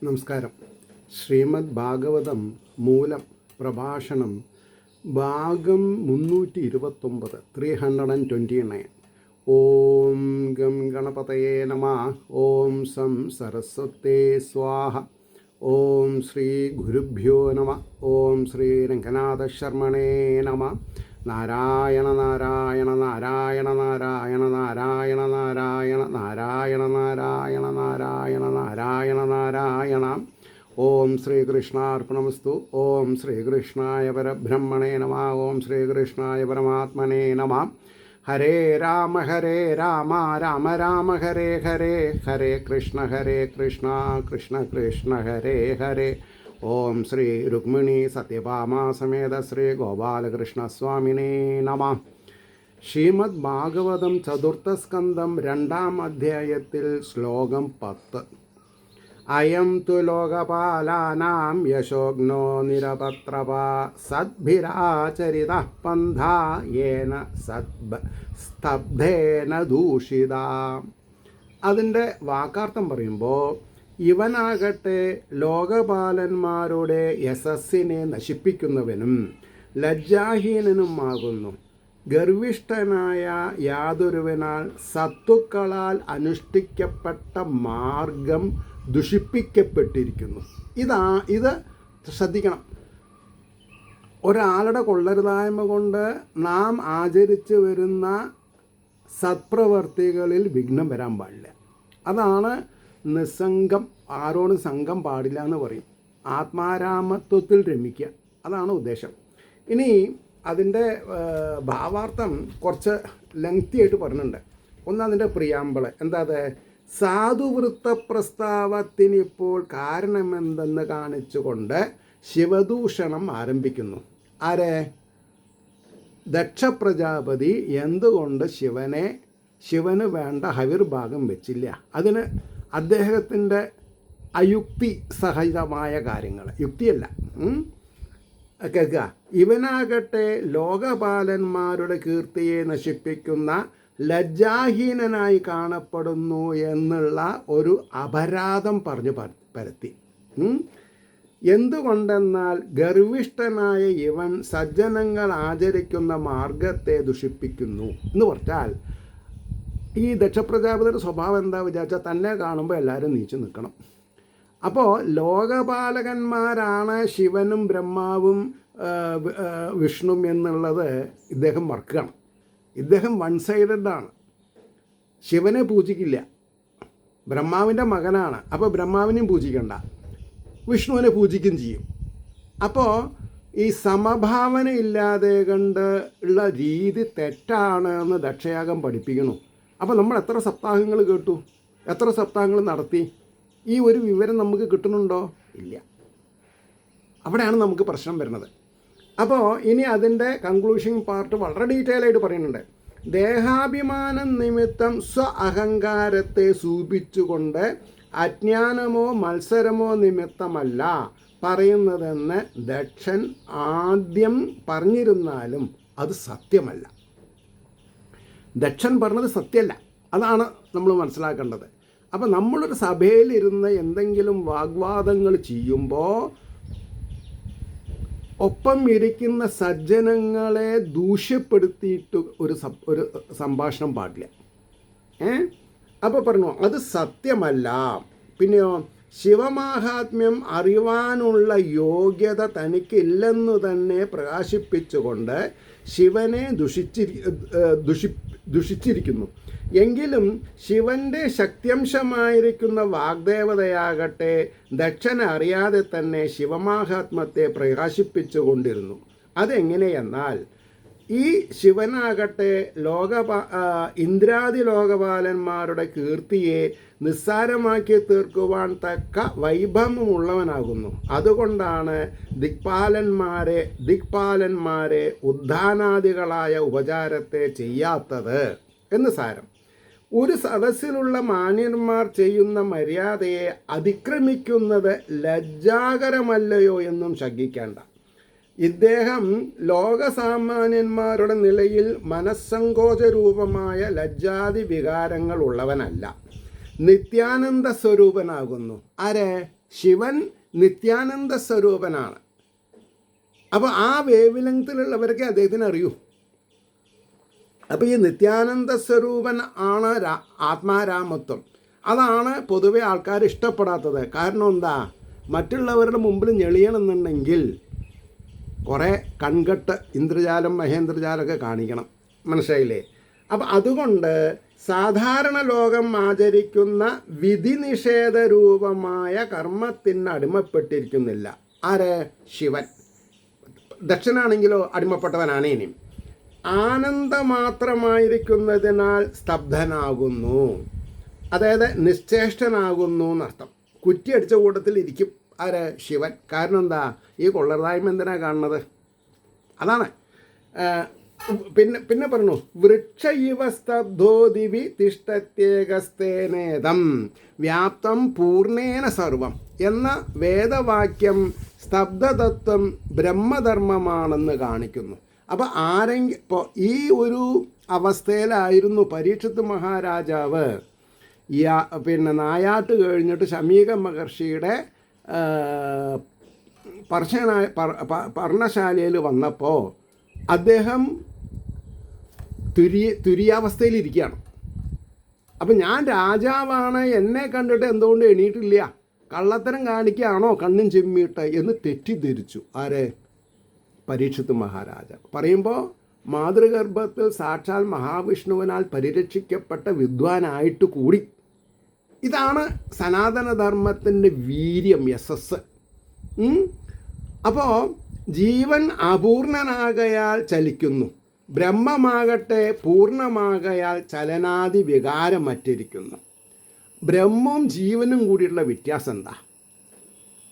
നമസ്കാരം. ശ്രീമദ് ഭാഗവതം മൂലം പ്രഭാഷണം ഭാഗം 329 329. ഓം ഗം ഗണപതയേ നമഃ. ഓം സം സരസ്വതേ സ്വാഹ. ഓം ശ്രീ ഗുരുഭ്യോ നമഃ. ഓം ശ്രീ രംഗനാഥ ശർമ്മണേ നമഃ. നാരായണ നാരായണ നാരായണ നാരായണ നാരായണ നാരായണ നാരായണ നാരായണ നാരായണ നാരായണ നാരായണ. ഓം ശ്രീകൃഷ്ണാർപ്പണമസ്തു. ഓം ശ്രീകൃഷ്ണായ പരബ്രഹ്മണേ നമഃ. ഓം ശ്രീകൃഷ്ണായ പരമാത്മനേ നമഃ. ഹരേ രാമ രാമ രാമ ഹരേ ഹരേ, ഹരേ കൃഷ്ണ കൃഷ്ണ കൃഷ്ണ ഹരേ ഹരേ. ഓം ശ്രീ രുക്മിണി സത്യഭാമ സമേത ശ്രീ ഗോപാലകൃഷ്ണസ്വാമിനേ നമഃ. ശ്രീമദ് ഭാഗവതം ചതുർത്ഥ സ്കന്ധം 2-ാം അധ്യായത്തിൽ ശ്ലോകം 10. അയം തു ലോകപാലാനാം യശോഗ്നോ നിരപത്രപാ സദ്ഭിരാചരിതഃ പന്ഥാ യേന സ്തബ്ധേന ദൂഷിത. അതിൻ്റെ വാക്കാർത്ഥം പറയുമ്പോൾ, ഇവനാകട്ടെ ലോകപാലന്മാരുടെ യശസ്സിനെ നശിപ്പിക്കുന്നവനും ലജ്ജാഹീനനുമാകുന്നു. ഗർവിഷ്ഠനായ യാതൊരുവനാൽ സത്തുക്കളാൽ അനുഷ്ഠിക്കപ്പെട്ട മാർഗം ദുഷിപ്പിക്കപ്പെട്ടിരിക്കുന്നു. ഇത് ശ്രദ്ധിക്കണം. ഒരാളുടെ കൊള്ളരുതായ്മ കൊണ്ട് നാം ആചരിച്ചു വരുന്ന സത്പ്രവർത്തികളിൽ വിഘ്നം വരാൻ പാടില്ല. അതാണ് നിസ്സംഗം. ആരോടും സംഘം പാടില്ല എന്ന് പറയും. ആത്മാരാമത്വത്തിൽ രമിക്കുക, അതാണ് ഉദ്ദേശം. ഇനി അതിൻ്റെ ഭാവാർത്ഥം കുറച്ച് ലെങ്തി ആയിട്ട് പറഞ്ഞിട്ടുണ്ട്. ഒന്ന് അതിൻ്റെ പ്രിയാമ്പിള് എന്താ, അത് സാധുവൃത്ത പ്രസ്താവത്തിനിപ്പോൾ കാരണമെന്തെന്ന് കാണിച്ചുകൊണ്ട് ശിവദൂഷണം ആരംഭിക്കുന്നു. ആരെ? ദക്ഷ പ്രജാപതി എന്തുകൊണ്ട് ശിവന് വേണ്ട ഹവിർഭാഗം വെച്ചില്ല? അതിന് അദ്ദേഹത്തിൻ്റെ അയുക്തി സഹിതമായ കാര്യങ്ങൾ, യുക്തിയല്ല. കേൾക്കുക. ഇവനാകട്ടെ ലോകപാലന്മാരുടെ കീർത്തിയെ നശിപ്പിക്കുന്ന ലജ്ജാഹീനനായി കാണപ്പെടുന്നു എന്നുള്ള ഒരു അപരാധം പറഞ്ഞു പരത്തി. എന്തുകൊണ്ടെന്നാൽ ഗർവിഷ്ഠനായ ഇവൻ സജ്ജനങ്ങൾ ആചരിക്കുന്ന മാർഗത്തെ ദുഷിപ്പിക്കുന്നു എന്ന് പറഞ്ഞാൽ, ഈ ദക്ഷപ്രജാപതിയുടെ സ്വഭാവം എന്താ വിചാരിച്ചാൽ, തന്നെ കാണുമ്പോൾ എല്ലാവരും നീച്ചു നിൽക്കണം. അപ്പോൾ ലോകപാലകന്മാരാണ് ശിവനും ബ്രഹ്മാവും വിഷ്ണു എന്നുള്ളത് ഇദ്ദേഹം മറക്കുകയാണ്. ഇദ്ദേഹം വൺ സൈഡഡാണ്. ശിവനെ പൂജിക്കില്ല. ബ്രഹ്മാവിൻ്റെ മകനാണ്, അപ്പോൾ ബ്രഹ്മാവിനെയും പൂജിക്കണ്ട, വിഷ്ണുവിനെ പൂജിക്കുകയും ചെയ്യും. അപ്പോൾ ഈ സമഭാവന ഇല്ലാതെ കണ്ട് ഉള്ള രീതി തെറ്റാണ് എന്ന് ദക്ഷയാഗം പഠിപ്പിക്കുന്നു. അപ്പോൾ നമ്മൾ എത്ര സപ്താഹങ്ങൾ കേട്ടു, എത്ര സപ്താഹങ്ങൾ നടത്തി? ഈ ഒരു വിവരം നമുക്ക് കിട്ടുന്നുണ്ടോ? ഇല്ല. അവിടെയാണ് നമുക്ക് പ്രശ്നം വരുന്നത്. അപ്പോൾ ഇനി അതിൻ്റെ കൺക്ലൂഷൻ പാർട്ട് വളരെ ഡീറ്റെയിൽ ആയിട്ട് പറയുന്നുണ്ട്. ദേഹാഭിമാനം നിമിത്തം അഹങ്കാരത്തെ സൂചിപ്പിച്ചുകൊണ്ട് അജ്ഞാനമോ മത്സരമോ നിമിത്തമല്ല പറയുന്നതെന്ന് ദക്ഷൻ ആദ്യം പറഞ്ഞിരുന്നാലും അത് സത്യമല്ല. ദക്ഷൻ പറഞ്ഞത് സത്യമല്ല, അതാണ് നമ്മൾ മനസ്സിലാക്കേണ്ടത്. അപ്പം നമ്മളൊരു സഭയിലിരുന്ന് എന്തെങ്കിലും വാഗ്വാദങ്ങൾ ചെയ്യുമ്പോൾ ഒപ്പം ഇരിക്കുന്ന സജ്ജനങ്ങളെ ദൂഷ്യപ്പെടുത്തിയിട്ട് ഒരു സംഭാഷണം പാടില്ല. അപ്പോൾ പറഞ്ഞു അത് സത്യമല്ല. പിന്നെയോ, ശിവമാഹാത്മ്യം അറിയുവാനുള്ള യോഗ്യത തനിക്കില്ലെന്നു തന്നെ പ്രകാശിപ്പിച്ചുകൊണ്ട് ശിവനെ ദുഷിച്ചിരിക്കുന്നു. എങ്കിലും ശിവൻ്റെ ശക്തിയംശമായിരിക്കുന്ന വാഗ്ദേവതയാകട്ടെ ദക്ഷനെ അറിയാതെ തന്നെ ശിവമാഹാത്മ്യത്തെ പ്രകാശിപ്പിച്ചുകൊണ്ടിരുന്നു. അതെങ്ങനെയെന്നാൽ, ഈ ശിവനാകട്ടെ ഇന്ദ്രാദി ലോകപാലന്മാരുടെ കീർത്തിയെ നിസ്സാരമാക്കി തീർക്കുവാൻ തക്ക വൈഭവമുള്ളവനാകുന്നു. അതുകൊണ്ടാണ് ദിക്പാലന്മാരെ ഉദ്ധാനാദികളായ ഉപചാരത്തെ ചെയ്യാത്തത് എന്ന് സാരം. ഒരു സദസ്സിലുള്ള മാന്യന്മാർ ചെയ്യുന്ന മര്യാദയെ അതിക്രമിക്കുന്നത് ലജ്ജാകരമല്ലയോ എന്നും ശങ്കിക്കേണ്ട. ഇദ്ദേഹം ലോകസാമാന്യന്മാരുടെ നിലയിൽ മനസ്സങ്കോചരൂപമായ ലജ്ജാതി വികാരങ്ങൾ ഉള്ളവനല്ല, നിത്യാനന്ദ സ്വരൂപനാകുന്നു. ആരെ? ശിവൻ നിത്യാനന്ദ സ്വരൂപനാണ്. അപ്പോൾ ആ വേവ് ലെങ്ത്തിലുള്ളവർക്ക് അദ്ദേഹത്തിന് അറിയൂ. അപ്പോൾ ഈ നിത്യാനന്ദ സ്വരൂപൻ ആണ് ആത്മാരാമത്വം. അതാണ് പൊതുവെ ആൾക്കാർ ഇഷ്ടപ്പെടാത്തത്. കാരണം എന്താ, മറ്റുള്ളവരുടെ മുമ്പിൽ ഞെളിയണമെന്നുണ്ടെങ്കിൽ കുറേ കൺകെട്ട് ഇന്ദ്രജാലം മഹേന്ദ്രജാലമൊക്കെ കാണിക്കണം, മനസ്സിലായില്ലേ? അപ്പം അതുകൊണ്ട് സാധാരണ ലോകം ആചരിക്കുന്ന വിധി നിഷേധ രൂപമായ കർമ്മത്തിന് അടിമപ്പെട്ടിരിക്കുന്നില്ല. ആര്? ശിവൻ. ദക്ഷനാണെങ്കിലോ അടിമപ്പെട്ടവനാണ്. ഇനിയും ആനന്ദമാത്രമായിരിക്കുന്നതിനാൽ സ്തബ്ധനാകുന്നു, അതായത് നിശ്ചേഷ്ടനാകുന്നു എന്നർത്ഥം. കുറ്റിയടിച്ച കൂട്ടത്തിൽ ഇരിക്കും ആര്? ശിവൻ. കാരണം എന്താ, ഈ കൊള്ളർതായ്മ എന്തിനാണ് കാണുന്നത്? അതാണ്. പിന്നെ പറഞ്ഞു, വൃക്ഷ ഇവ സ്തബ്ധോ ദിവി തിഷ്ടത്യേകസ്തേനേതം വ്യാപ്തം പൂർണ്ണേന സർവം എന്ന വേദവാക്യം സ്തബ്ധതത്വം ബ്രഹ്മധർമ്മമാണെന്ന് കാണിക്കുന്നു. അപ്പോൾ ഇപ്പോൾ ഈ ഒരു അവസ്ഥയിലായിരുന്നു പരീക്ഷത്ത് മഹാരാജാവ് നായാട്ട് കഴിഞ്ഞിട്ട് ശമീക മഹർഷിയുടെ പർണശാലയിൽ വന്നപ്പോൾ അദ്ദേഹം തുര്യാവസ്ഥയിലിരിക്കുകയാണ്. അപ്പം ഞാൻ രാജാവാണ്, എന്നെ കണ്ടിട്ട് എന്തുകൊണ്ട് എണീറ്റില്ല, കള്ളത്തരം കാണിക്കുകയാണോ കണ്ണും ചെമ്മിയിട്ട് എന്ന് തെറ്റിദ്ധരിച്ചു. ആരെ? പരീക്ഷത്ത് മഹാരാജാവ്. പറയുമ്പോൾ മാതൃഗർഭത്തിൽ സാക്ഷാൽ മഹാവിഷ്ണുവിനാൽ പരിരക്ഷിക്കപ്പെട്ട വിദ്വാനായിട്ട് കൂടി. ഇതാണ് സനാതനധർമ്മത്തിൻ്റെ വീര്യം, യശസ്. അപ്പോൾ ജീവൻ അപൂർണനാകയാൽ ചലിക്കുന്നു, ബ്രഹ്മമാകട്ടെ പൂർണ്ണമാകയാൽ ചലനാദി വികാരം മറ്റിരിക്കുന്നു. ബ്രഹ്മവും ജീവനും കൂടിയുള്ള വ്യത്യാസം എന്താ?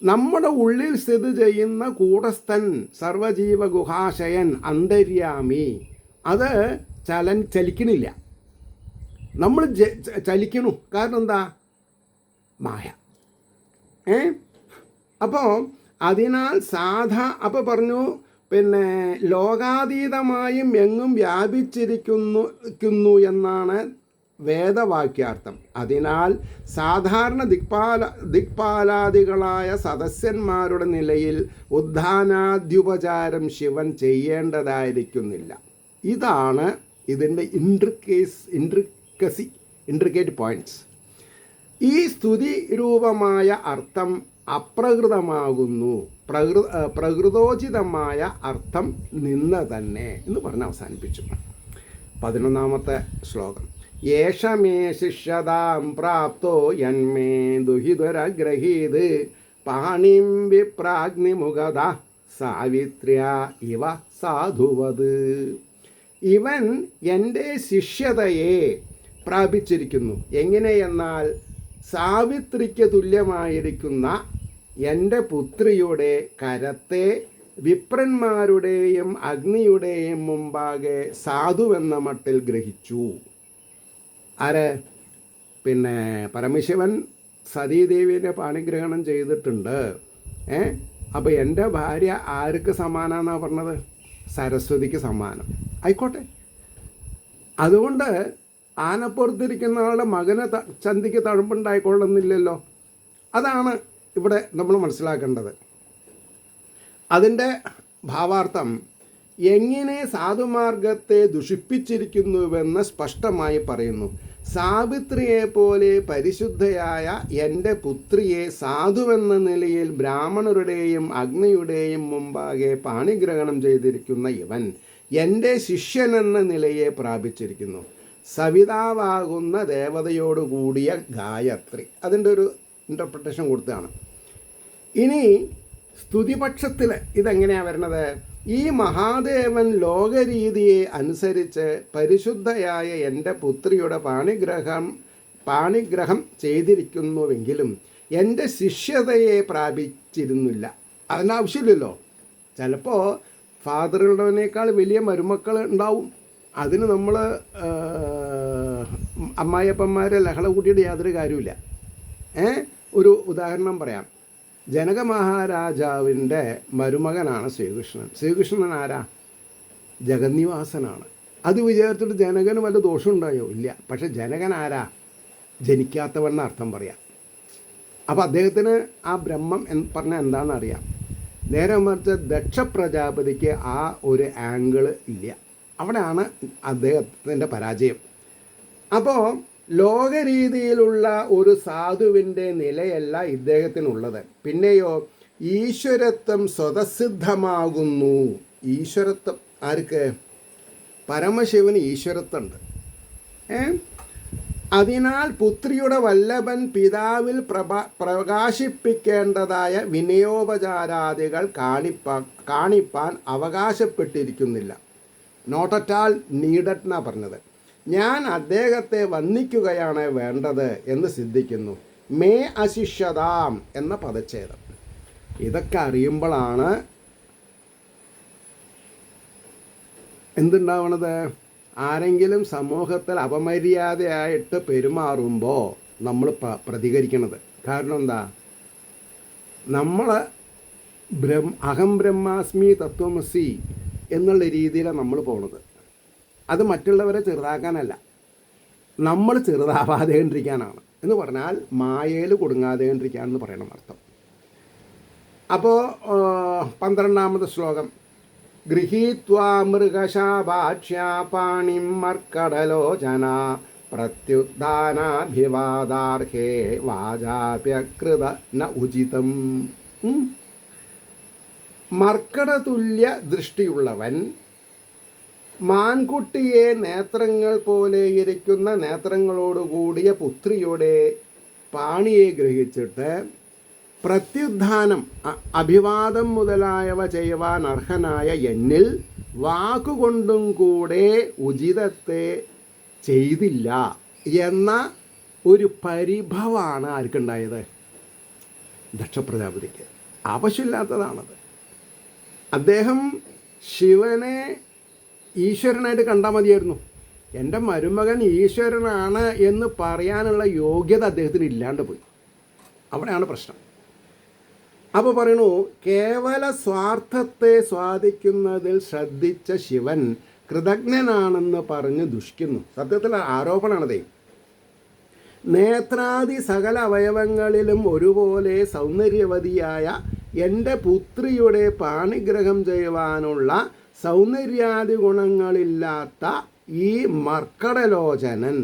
നമ്മുടെ ഉള്ളിൽ സ്ഥിതി ചെയ്യുന്ന കൂടസ്ഥൻ, സർവജീവ ഗുഹാശയൻ, അന്തര്യാമി, അത് ചലിക്കണില്ല. നമ്മൾ ചലിക്കണു. കാരണം എന്താ? മായ. അപ്പോൾ അതിനാൽ അപ്പോൾ പറഞ്ഞു, ലോകാതീതമായും എങ്ങും വ്യാപിച്ചിരിക്കുന്നു എന്നാണ് വേദവാക്യാർത്ഥം. അതിനാൽ സാധാരണ ദിക്പാലാദികളായ സദസ്യന്മാരുടെ നിലയിൽ ഉദ്ധാനാദ്യുപചാരം ശിവൻ ചെയ്യേണ്ടതായിരിക്കുന്നില്ല. ഇതാണ് ഇതിൻ്റെ ഇൻട്രിക്കേറ്റ് പോയിൻറ്റ്സ്. ഈ സ്തുതി രൂപമായ അർത്ഥം അപ്രകൃതമാകുന്നു, പ്രകൃതോചിതമായ അർത്ഥം നിന്ന് തന്നെ എന്ന് പറഞ്ഞ് അവസാനിപ്പിച്ചു. 11ാമത്തെ ശ്ലോകം. യേഷമേ ശിഷ്യതാം പ്രാപ്തോ യന്മേ ദുഹിതരഗ്രഹീത് പാണിം വിപ്രാഗ്നിമുഖത സാവിത്ര്യ ഇവ സാധുവത്. ഇവൻ എൻ്റെ ശിഷ്യതയെ പ്രാപിച്ചിരിക്കുന്നു. എങ്ങനെയെന്നാൽ സാവിത്രിക്ക് തുല്യമായിരിക്കുന്ന എൻ്റെ പുത്രിയുടെ കരത്തെ വിപ്രന്മാരുടെയും അഗ്നിയുടെയും മുമ്പാകെ സാധുവെന്ന മട്ടിൽ ഗ്രഹിച്ചു. ആര്? പരമശിവൻ സതീദേവിയെ പാണിഗ്രഹണം ചെയ്തിട്ടുണ്ട്. അപ്പോൾ എൻ്റെ ഭാര്യ ആർക്ക് സമാനാന്നാണ് പറഞ്ഞത്? സരസ്വതിക്ക് സമാനം. ആയിക്കോട്ടെ. അതുകൊണ്ട് ആനപ്പുറത്തിരിക്കുന്ന ആളുടെ മകന് ചന്തിക്ക് തഴമ്പുണ്ടായിക്കൊള്ളുന്നില്ലല്ലോ. അതാണ് ഇവിടെ നമ്മൾ മനസ്സിലാക്കേണ്ടത്. അതിൻ്റെ ഭാവാർത്ഥം എങ്ങനെ സാധുമാർഗത്തെ ദുഷിപ്പിച്ചിരിക്കുന്നുവെന്ന് സ്പഷ്ടമായി പറയുന്നു. സാവിത്രിയെപ്പോലെ പരിശുദ്ധയായ എൻ്റെ പുത്രിയെ സാധുവെന്ന നിലയിൽ ബ്രാഹ്മണരുടെയും അഗ്നിയുടെയും മുമ്പാകെ പാണിഗ്രഹണം ചെയ്തിരിക്കുന്ന ഇവൻ എൻ്റെ ശിഷ്യനെന്ന നിലയെ പ്രാപിച്ചിരിക്കുന്നു. സവിതാവാകുന്ന ദേവതയോടുകൂടിയ ഗായത്രി. അതിൻ്റെ ഒരു ഇൻ്റർപ്രിട്ടേഷൻ കൊടുത്തതാണ്. ഇനി സ്തുതിപക്ഷത്തിൽ ഇതെങ്ങനെയാണ് വരുന്നത്? ഈ മഹാദേവൻ ലോകരീതിയെ അനുസരിച്ച് പരിശുദ്ധയായ എൻ്റെ പുത്രിയുടെ പാണിഗ്രഹം ചെയ്തിരിക്കുന്നുവെങ്കിലും എൻ്റെ ശിഷ്യതയെ പ്രാപിച്ചിരുന്നില്ല. അതിനാവശ്യമില്ലല്ലോ. ചിലപ്പോൾ ഫാദറുള്ളവനേക്കാൾ വലിയ മരുമക്കൾ ഉണ്ടാവും. അതിന് നമ്മൾ അമ്മായിയപ്പന്മാരെ ലഹള കൂട്ടിയിട്ട് യാതൊരു കാര്യമില്ല. ഒരു ഉദാഹരണം പറയാം. ജനക മഹാരാജാവിൻ്റെ മരുമകനാണ് ശ്രീകൃഷ്ണൻ. ശ്രീകൃഷ്ണൻ ആരാ? ജഗന്നിവാസനാണ്. അത് വിചാരിച്ചിട്ട് ജനകന് വല്ല ദോഷം ഉണ്ടായോ? ഇല്ല. പക്ഷെ ജനകൻ ആരാ? ജനിക്കാത്തവെന്ന അർത്ഥം പറയാം. അപ്പോൾ അദ്ദേഹത്തിന് ആ ബ്രഹ്മം പറഞ്ഞാൽ എന്താണെന്ന് അറിയാം. നേരെ മറിച്ച് ദക്ഷ പ്രജാപതിക്ക് ആ ഒരു ആംഗിൾ ഇല്ല. അവിടെയാണ് അദ്ദേഹത്തിൻ്റെ പരാജയം. അപ്പോൾ ലോകരീതിയിലുള്ള ഒരു സാധുവിൻ്റെ നിലയല്ല ഇദ്ദേഹത്തിനുള്ളത്. പിന്നെയോ ഈശ്വരത്വം സ്വതസിദ്ധമാകുന്നു. ഈശ്വരത്വം ആർക്ക്? പരമശിവന് ഈശ്വരത്വമുണ്ട്. അതിനാൽ പുത്രിയുടെ വല്ലഭൻ പിതാവിൽ പ്രകാശിപ്പിക്കേണ്ടതായ വിനയോപചാരാദികൾ കാണിപ്പാൻ അവകാശപ്പെട്ടിരിക്കുന്നില്ല. നോട്ട് അറ്റ് ആൾ നീഡഡ് എന്നാണ് പറഞ്ഞത്. ഞാൻ അദ്ദേഹത്തെ വന്ദിക്കുകയാണ് വേണ്ടത് എന്ന് സിദ്ധിക്കുന്നു. മേ അശിഷ്യതാം എന്ന പദച്ഛേദം. ഇതൊക്കെ അറിയുമ്പോഴാണ് എന്തുണ്ടാവണത്? ആരെങ്കിലും സമൂഹത്തിൽ അപമര്യാദയായിട്ട് പെരുമാറുമ്പോൾ നമ്മൾ പ്രതികരിക്കണത്. കാരണം എന്താ? നമ്മൾ അഹം ബ്രഹ്മാസ്മി തത്വമസി എന്നുള്ള രീതിയിലാണ് നമ്മൾ പോണത്. അത് മറ്റുള്ളവരെ ചെറുതാക്കാനല്ല, നമ്മൾ ചെറുതാവാതെ കണ്ടിരിക്കാനാണ്. എന്ന് പറഞ്ഞാൽ മായയിൽ കുടുങ്ങാതെ കണ്ടിരിക്കാനെന്ന് പറയണം അർത്ഥം. അപ്പോൾ 12ാമത്തെ ശ്ലോകം. ഗൃഹീത്വാ മൃഗശാഭാക്ഷ്യാ പാണിം മർക്കടലോചന പ്രത്യുദ്ധാനാഭിവാദാർഹേ വാചാപ്യകൃത ന ഉചിതം. മർക്കടതുല്യ ദൃഷ്ടിയുള്ളവൻ മാൻകുട്ടിയെ നേത്രങ്ങൾ പോലെ ഇരിക്കുന്ന നേത്രങ്ങളോടുകൂടിയ പുത്രിയുടെ പാണിയെ ഗ്രഹിച്ചിട്ട് പ്രത്യുദ്ധാനം അഭിവാദം മുതലായവ ചെയ്യുവാൻ അർഹനായ എന്നിൽ വാക്കുകൊണ്ടും കൂടെ ഉചിതത്തെ ചെയ്തില്ല എന്ന ഒരു പരിഭവമാണ് ആർക്കുണ്ടായത്? ദക്ഷപ്രജാപതിക്ക്. ആവശ്യമില്ലാത്തതാണത്. അദ്ദേഹം ശിവനെ ഈശ്വരനായിട്ട് കണ്ടാൽ മതിയായിരുന്നു. എൻ്റെ മരുമകൻ ഈശ്വരനാണ് എന്ന് പറയാനുള്ള യോഗ്യത അദ്ദേഹത്തിന് ഇല്ലാണ്ട് പോയി. അവിടെയാണ് പ്രശ്നം. അപ്പോൾ പറയണു, കേവല സ്വാർത്ഥത്തെ സ്വാധിക്കുന്നതിൽ ശ്രദ്ധിച്ച ശിവൻ കൃതജ്ഞനാണെന്ന് പറഞ്ഞ് ദുഷിക്കുന്നു. സത്യത്തിൽ ആരോപണമാണതേ. നേത്രാദി സകല അവയവങ്ങളിലും ഒരുപോലെ സൗന്ദര്യവതിയായ എൻ്റെ പുത്രിയുടെ പാണിഗ്രഹം ചെയ്യുവാനുള്ള സൗന്ദര്യാദി ഗുണങ്ങളില്ലാത്ത ഈ മർക്കടലോചനൻ.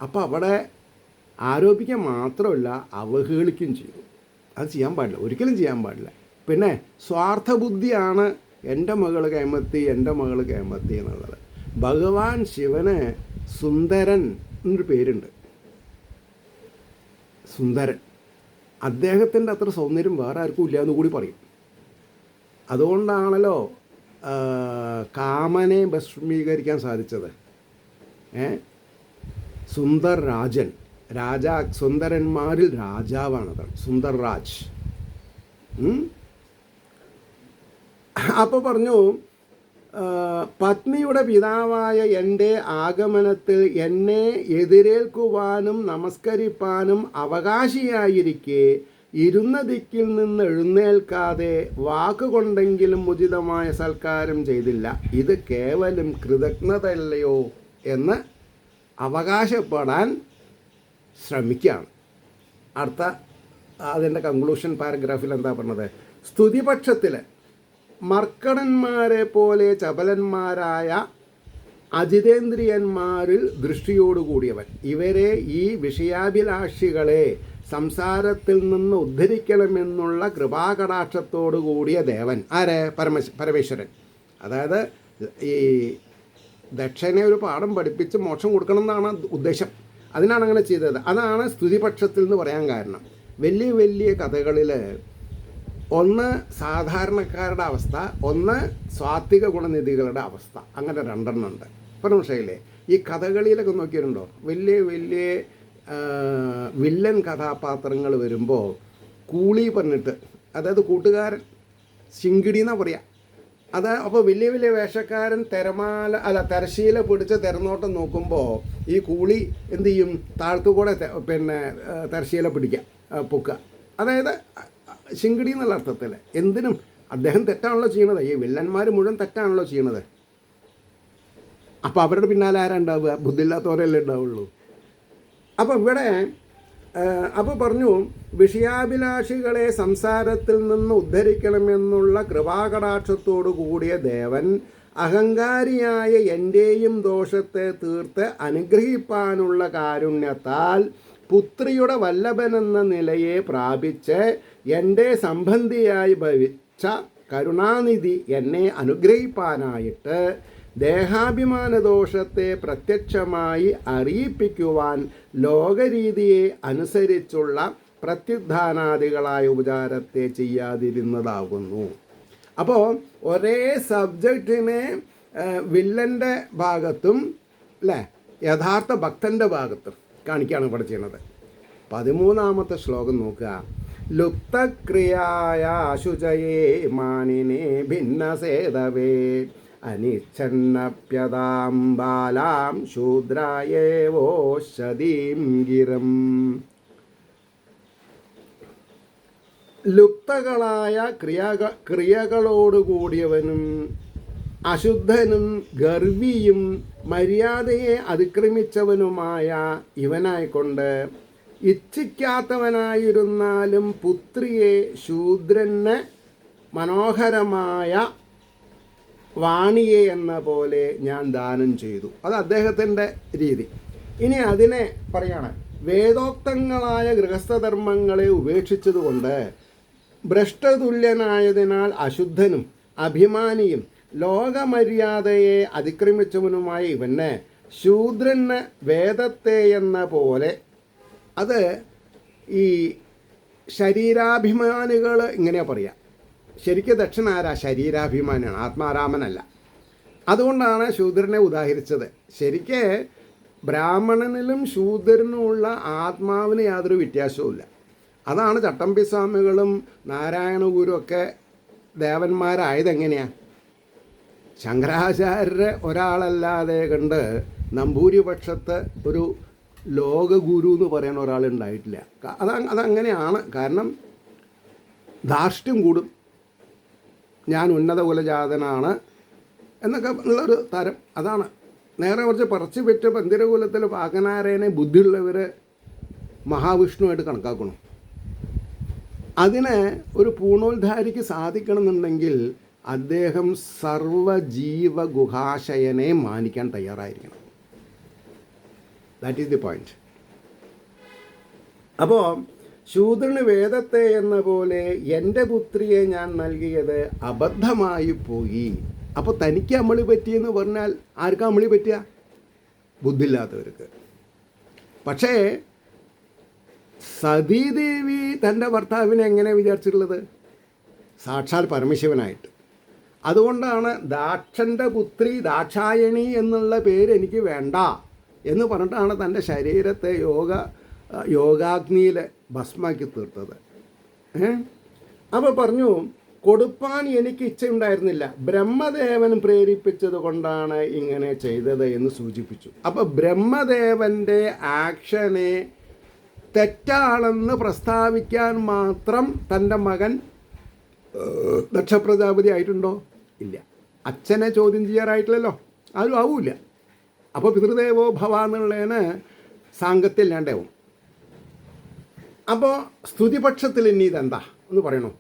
അപ്പോൾ അവിടെ ആരോപിക്കാൻ മാത്രമല്ല, അവഹേളിക്കുകയും ചെയ്തു. അത് ചെയ്യാൻ പാടില്ല, ഒരിക്കലും ചെയ്യാൻ പാടില്ല. പിന്നെ സ്വാർത്ഥ ബുദ്ധിയാണ് എൻ്റെ മകൾ കേമത്തി എന്നുള്ളത്. ഭഗവാൻ ശിവന് സുന്ദരൻ എന്നൊരു പേരുണ്ട്. സുന്ദരൻ. അദ്ദേഹത്തിൻ്റെ അത്ര സൗന്ദര്യം വേറെ ആർക്കും ഇല്ല എന്ന് കൂടി പറയും. അതുകൊണ്ടാണല്ലോ കാമനെ ഭസ്മീകരിക്കാൻ സാധിച്ചത്. സുന്ദർ രാജൻ, സുന്ദരന്മാരിൽ രാജാവാണത്, സുന്ദർ രാജ്. അപ്പോൾ പറഞ്ഞു, പത്നിയുടെ പിതാവായ എൻ്റെ ആഗമനത്തിൽ എന്നെ എതിരേൽക്കുവാനും നമസ്കരിപ്പാനും അവകാശിയായിരിക്കെ ഇരുന്ന ദിക്കിൽ നിന്ന് എഴുന്നേൽക്കാതെ വാക്കുകൊണ്ടെങ്കിലും ഉചിതമായ സൽക്കാരം ചെയ്തില്ല. ഇത് കേവലം കൃതജ്ഞതയല്ലയോ എന്ന് അവകാശപ്പെടാൻ ശ്രമിക്കുകയാണ്. അടുത്ത അതിൻ്റെ കൺക്ലൂഷൻ പാരഗ്രാഫിൽ എന്താ പറഞ്ഞത്? സ്തുതിപക്ഷത്തിൽ മർക്കടന്മാരെ പോലെ ചപലന്മാരായ അജിതേന്ദ്രിയന്മാരിൽ ദൃഷ്ടിയോടുകൂടിയവൻ. ഇവരെ, ഈ വിഷയാഭിലാഷികളെ സംസാരത്തിൽ നിന്ന് ഉദ്ധരിക്കണമെന്നുള്ള കൃപാകടാക്ഷത്തോടു കൂടിയ ദേവൻ. ആരെ? പരമേശ്വരൻ. അതായത് ഈ ദക്ഷനെ ഒരു പാഠം പഠിപ്പിച്ച് മോക്ഷം കൊടുക്കണം എന്നാണ് ഉദ്ദേശം. അതിനാണ് അങ്ങനെ ചെയ്തത്. അതാണ് സ്തുതിപക്ഷത്തിൽ എന്ന് പറയാൻ കാരണം. വലിയ വലിയ കഥകളിൽ ഒന്ന് സാധാരണക്കാരുടെ അവസ്ഥ, ഒന്ന് സ്വാത്വിക ഗുണനിധികളുടെ അവസ്ഥ, അങ്ങനെ രണ്ടെണ്ണം ഉണ്ട്. പരമശയിലെ ഈ കഥകളിയിലൊക്കെ നോക്കിയിട്ടുണ്ടോ? വലിയ വലിയ വില്ലൻ കഥാപാത്രങ്ങൾ വരുമ്പോൾ കൂളി പറഞ്ഞിട്ട്, അതായത് കൂട്ടുകാരൻ, ശിങ്കിടി എന്നാണ് പറയുക. അപ്പോൾ വലിയ വലിയ വേഷക്കാരൻ തിരശീല പിടിച്ച് തിരനോട്ടം നോക്കുമ്പോൾ ഈ കൂളി എന്ത് ചെയ്യും? താഴ്ത്തുകൂടെ തിരശീല പിടിക്കുക, പൊക്കുക. അതായത് ശിങ്കിടി എന്നുള്ള അർത്ഥത്തിൽ. എന്തിനും അദ്ദേഹം തെറ്റാണല്ലോ ചെയ്യണത്. ഈ വില്ലന്മാർ മുഴുവൻ തെറ്റാണല്ലോ ചെയ്യണത്. അപ്പോൾ അവരുടെ പിന്നാലെ ആരാ ഉണ്ടാവുക? ബുദ്ധിയില്ലാത്തവരല്ലേ ഉണ്ടാവുള്ളൂ. അപ്പോൾ ഇവിടെ അപ്പോൾ പറഞ്ഞു, വിഷയാഭിലാഷികളെ സംസാരത്തിൽ നിന്ന് ഉദ്ധരിക്കണമെന്നുള്ള കൃപാകടാക്ഷത്തോടു കൂടിയ ദേവൻ അഹങ്കാരിയായ എൻ്റെയും ദോഷത്തെ തീർത്ത് അനുഗ്രഹിപ്പാനുള്ള കാരുണ്യത്താൽ പുത്രിയുടെ വല്ലഭനെന്ന നിലയെ പ്രാപിച്ച് എൻ്റെ സംബന്ധിയായി ഭവിച്ച കരുണാനിധി എന്നെ അനുഗ്രഹിപ്പാനായിട്ട് ദേഹാഭിമാന ദോഷത്തെ പ്രത്യക്ഷമായി അറിയിപ്പിക്കുവാൻ ലോകരീതിയെ അനുസരിച്ചുള്ള പ്രത്യുത്ഥാനാദികളായ ഉപചാരത്തെ ചെയ്യാതിരുന്നതാകുന്നു. അപ്പോൾ ഒരേ സബ്ജക്റ്റിനെ വില്ലൻ്റെ ഭാഗത്തും അല്ലേ യഥാർത്ഥ ഭക്തൻ്റെ ഭാഗത്തും കാണിക്കുകയാണ് ഇവിടെ ചെയ്യുന്നത്. 13-ാമത്തെ ശ്ലോകം നോക്കുക. ലുപ്തക്രിയായ ശുചയേ മാനിനെ ഭിന്നസേതവേ അനിച്ഛന്നപ്യതാം ബാലാം ശൂദ്രായേവോഷധീം ഗിരം. ലുപ്തകളായ ക്രിയകളോടുകൂടിയവനും അശുദ്ധനും ഗർവിയും മര്യാദയെ അതിക്രമിച്ചവനുമായ ഇവനായിക്കൊണ്ട് ഇച്ഛിക്കാത്തവനായിരുന്നാലും പുത്രിയെ ശൂദ്രന് മനോഹരമായ വാണിയെ എന്ന പോലെ ഞാൻ ദാനം ചെയ്തു. അത് അദ്ദേഹത്തിൻ്റെ രീതി. ഇനി അതിനെ പറയാണ്, വേദോക്തങ്ങളായ ഗൃഹസ്ഥധർമ്മങ്ങളെ ഉപേക്ഷിച്ചതുകൊണ്ട് ഭ്രഷ്ടതുല്യനായതിനാൽ അശുദ്ധനും അഭിമാനിയും ലോകമര്യാദയെ അതിക്രമിച്ചവനുമായ ഇവന് ശൂദ്രന് വേദത്തെ എന്ന പോലെ, അത് ഈ ശരീരാഭിമാനികൾ ഇങ്ങനെയാണ് പറയുക. ശരിക്കും ദക്ഷൻ ആരാ? ശരീരാഭിമാനിയാണ്, ആത്മാരാമനല്ല. അതുകൊണ്ടാണ് ശൂദ്രനെ ഉദാഹരിച്ചത്. ശരിക്ക് ബ്രാഹ്മണനിലും ശൂദ്രനുമുള്ള ആത്മാവിന് യാതൊരു വ്യത്യാസവുമില്ല. അതാണ് ചട്ടമ്പിസ്വാമികളും നാരായണഗുരു ഒക്കെ ദേവന്മാരായതെങ്ങനെയാണ്? ശങ്കരാചാര്യരെ ഒരാളല്ലാതെ കണ്ട് നമ്പൂരിപക്ഷത്ത് ഒരു ലോകഗുരു എന്ന് പറയുന്ന ഒരാളുണ്ടായിട്ടില്ല. അതങ്ങനെയാണ്. കാരണം ധാർഷ്ട്യം കൂടും. ഞാൻ ഉന്നത കുലജാതനാണ് എന്നൊക്കെ ഉള്ളൊരു തരം. അതാണ് നേരെ കുറച്ച് പറിച്ചു പെറ്റ പന്തിരകുലത്തിൽ പാകനാരേനെ ബുദ്ധിയുള്ളവർ മഹാവിഷ്ണുവായിട്ട് കണക്കാക്കണം. അതിന് ഒരു പൂർണ്ണോദ്ധാരിക്ക് സാധിക്കണമെന്നുണ്ടെങ്കിൽ അദ്ദേഹം സർവജീവ ഗുഹാശയനെ മാനിക്കാൻ തയ്യാറായിരിക്കണം. That is the point. അപ്പോൾ ശൂദ്രന് വേദത്തെ എന്ന പോലെ എൻ്റെ പുത്രിയെ ഞാൻ നൽകിയത് അബദ്ധമായി പോയി. അപ്പോൾ തനിക്ക് അമളി പറ്റിയെന്ന് പറഞ്ഞാൽ ആർക്കാ അമളി പറ്റുക? ബുദ്ധിയില്ലാത്തവർക്ക്. പക്ഷേ സതീദേവി തൻ്റെ ഭർത്താവിനെ എങ്ങനെ വിചാരിച്ചിട്ടുള്ളത്? സാക്ഷാൽ പരമശിവനായിട്ട്. അതുകൊണ്ടാണ് ദാക്ഷൻ്റെ പുത്രി ദാക്ഷായണി എന്നുള്ള പേര് എനിക്ക് വേണ്ട എന്ന് പറഞ്ഞിട്ടാണ് തൻ്റെ ശരീരത്തെ യോഗാഗ്നിയിൽ ഭസ്മാക്കി തീർത്തത്. അപ്പോൾ പറഞ്ഞു, കൊടുപ്പാൻ എനിക്ക് ഇച്ഛയുണ്ടായിരുന്നില്ല, ബ്രഹ്മദേവൻ പ്രേരിപ്പിച്ചത് കൊണ്ടാണ് ഇങ്ങനെ ചെയ്തത് എന്ന് സൂചിപ്പിച്ചു. അപ്പോൾ ബ്രഹ്മദേവൻ്റെ ആക്ഷനെ തെറ്റാണെന്ന് പ്രസ്താവിക്കാൻ മാത്രം തൻ്റെ മകൻ ദക്ഷപ്രജാപതി ആയിട്ടുണ്ടോ? ഇല്ല. അച്ഛനെ ചോദ്യം ചെയ്യാറായിട്ടില്ലല്ലോ, ആരും ആവൂല. അപ്പോൾ പിതൃദേവോ ഭവ എന്നുള്ളതിന് സാങ്കത്യമില്ലാണ്ടാവും. അപ്പോൾ സ്തുതിപക്ഷത്തിൽ ഇനി ഇതെന്താ എന്ന് പറയണു.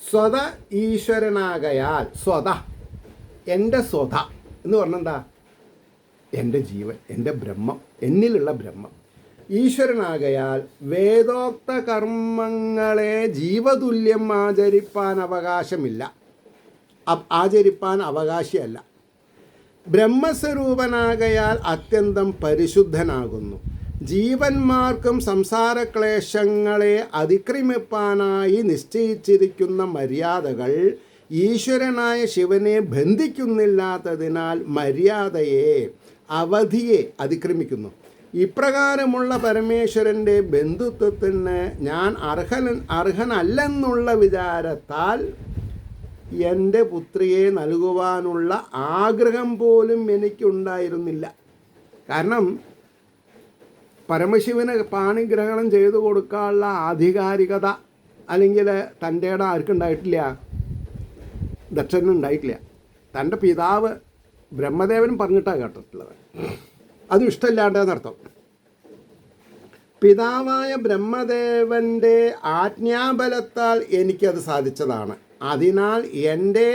സ്വത ഈശ്വരനാകയാൽ, സ്വത എൻ്റെ സ്വത എന്ന് പറഞ്ഞെന്താ? എൻ്റെ ജീവൻ, എൻ്റെ ബ്രഹ്മം, എന്നിലുള്ള ബ്രഹ്മം. ഈശ്വരനാകയാൽ വേദോക്ത കർമ്മങ്ങളെ ജീവതുല്യം ആചരിപ്പാൻ അവകാശമല്ല. ബ്രഹ്മസ്വരൂപനാകയാൽ അത്യന്തം പരിശുദ്ധനാകുന്നു. ജീവന്മാർക്കും സംസാരക്ലേശങ്ങളെ അതിക്രമിപ്പാനായി നിശ്ചയിച്ചിരിക്കുന്ന മര്യാദകൾ ഈശ്വരനായ ശിവനെ ബന്ധിക്കുന്നില്ലാത്തതിനാൽ മര്യാദയെ, അവധിയെ അതിക്രമിക്കുന്നു. ഇപ്രകാരമുള്ള പരമേശ്വരൻ്റെ ബന്ധുത്വത്തിന് ഞാൻ അർഹനല്ലെന്നുള്ള വിചാരത്താൽ എൻ്റെ പുത്രിയെ നൽകുവാനുള്ള ആഗ്രഹം പോലും എനിക്കുണ്ടായിരുന്നില്ല. കാരണം പരമശിവന് പാണിഗ്രഹണം ചെയ്തു കൊടുക്കാനുള്ള ആധികാരികത അല്ലെങ്കിൽ തൻ്റെ ഇടം ആർക്കുണ്ടായിട്ടില്ല? ദക്ഷനുണ്ടായിട്ടില്ല. തൻ്റെ പിതാവ് ബ്രഹ്മദേവൻ പറഞ്ഞിട്ടാണ് കേട്ടിട്ടുള്ളത്. അതും ഇഷ്ടമില്ലാണ്ടെന്നർത്ഥം. പിതാവായ ബ്രഹ്മദേവൻ്റെ ആജ്ഞാബലത്താൽ എനിക്കത് സാധിച്ചതാണ്. അതിനാൽ എൻ്റെ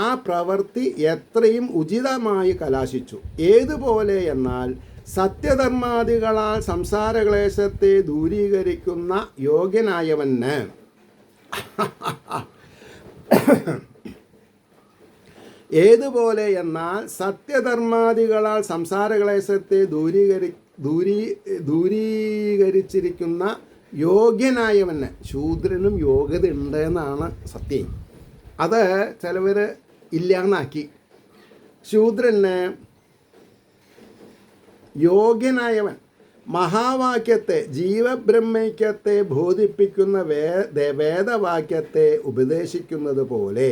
ആ പ്രവൃത്തി എത്രയും ഉചിതമായി കലാശിച്ചു. ഏതുപോലെ എന്നാൽ സത്യധർമാദികളാൽ സംസാരക്ലേശത്തെ ദൂരീകരിക്കുന്ന യോഗ്യനായവന് ഏതുപോലെ എന്നാൽ സത്യധർമാദികളാൽ സംസാരക്ലേശത്തെ ദൂരീകരിച്ചിരിക്കുന്ന യോഗ്യനായവന്, ശൂദ്രനും യോഗ്യത ഉണ്ട് എന്നാണ് സത്യം. അത് ചിലവർ ഇല്ലാന്നാക്കി. ശൂദ്രന് യോഗ്യനായവൻ മഹാവാക്യത്തെ, ജീവബ്രഹ്മൈക്യത്തെ ബോധിപ്പിക്കുന്ന വേദവാക്യത്തെ ഉപദേശിക്കുന്നത് പോലെ